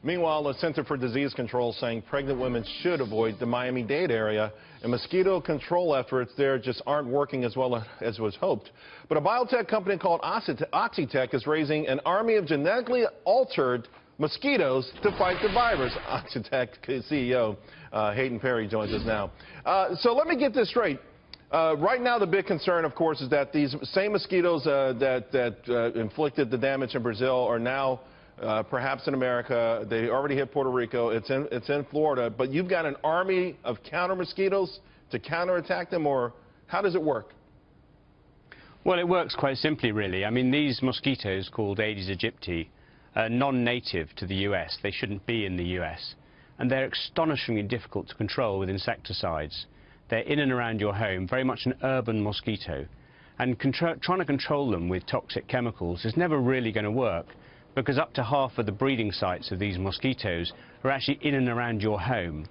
Meanwhile, the Center for Disease Control saying pregnant women should avoid the Miami-Dade area, and mosquito control efforts there just aren't working as well as was hoped. But a biotech company called Oxitec is raising an army of genetically altered mosquitoes to fight the virus. Oxitec CEO Hadyn Parry joins us now. So let me get this straight. Right now, the big concern, of course, is that these same mosquitoes that inflicted the damage in Brazil are now perhaps in America. They already hit Puerto Rico. It's in Florida. But you've got an army of counter mosquitoes to counterattack them, or how does it work? Well, it works quite simply, really. I mean, these mosquitoes called Aedes aegypti are non-native to the U.S. They shouldn't be in the U.S. And they're astonishingly difficult to control with insecticides. They're in and around your home, very much an urban mosquito. And trying to control them with toxic chemicals is never really going to work, because up to half of the breeding sites of these mosquitoes are actually in and around your home.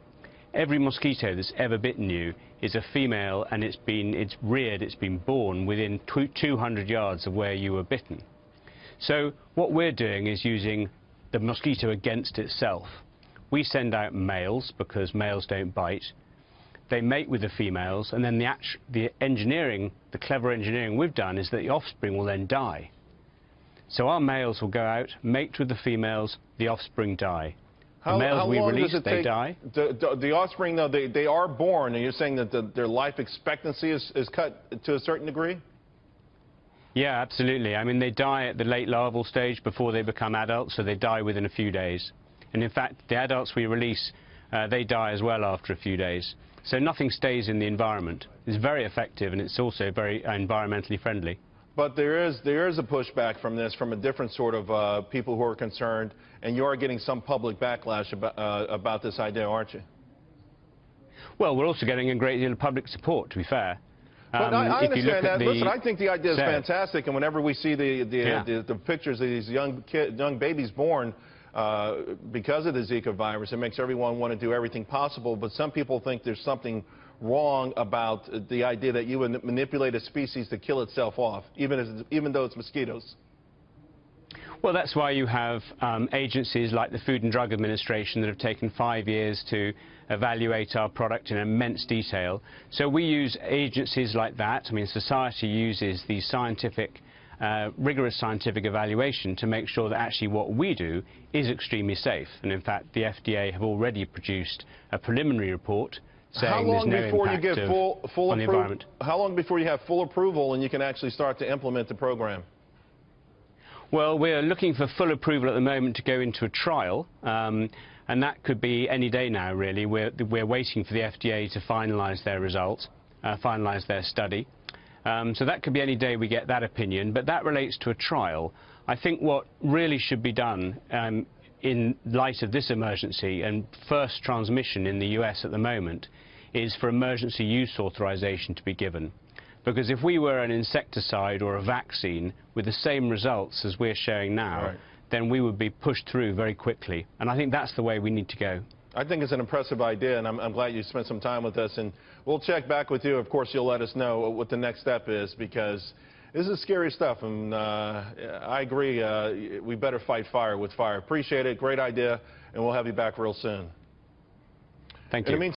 Every mosquito that's ever bitten you is a female, and it's been born within 200 yards of where you were bitten. So what we're doing is using the mosquito against itself. We send out males because males don't bite. They mate with the females, and then the clever engineering we've done is that the offspring will then die. So our males will go out, mate with the females, the offspring die. The males we release, they die. The offspring, though, they are born, and you're saying that their life expectancy is cut to a certain degree? Yeah, absolutely. I mean, they die at the late larval stage before they become adults, so they die within a few days. And in fact, the adults we release, they die as well after a few days. So nothing stays in the environment. It's very effective, and it's also very environmentally friendly. But there is a pushback from this, from a different sort of people who are concerned, and you are getting some public backlash about this idea, aren't you? Well, we're also getting a great deal of public support, to be fair. But I understand that. Listen, I think the idea is fantastic, and whenever we see the pictures of these young babies born because of the Zika virus, it makes everyone want to do everything possible. But some people think there's something wrong about the idea that you would manipulate a species to kill itself off, even though it's mosquitoes. Well, that's why you have agencies like the Food and Drug Administration that have taken 5 years to evaluate our product in immense detail. So we use agencies like that. I mean, society uses the rigorous scientific evaluation to make sure that actually what we do is extremely safe. And in fact, the FDA have already produced a preliminary report saying there's no impact on the environment. How long before you have full approval and you can actually start to implement the program? Well, we're looking for full approval at the moment to go into a trial, and that could be any day now, really. We're waiting for the FDA to finalise their results, finalise their study. So that could be any day we get that opinion, but that relates to a trial. I think what really should be done in light of this emergency and first transmission in the US at the moment is for emergency use authorization to be given. Because if we were an insecticide or a vaccine with the same results as we're showing now, then we would be pushed through very quickly. And I think that's the way we need to go. I think it's an impressive idea, and I'm glad you spent some time with us. And we'll check back with you. Of course, you'll let us know what the next step is, because this is scary stuff. And I agree, we better fight fire with fire. Appreciate it. Great idea. And we'll have you back real soon. Thank you.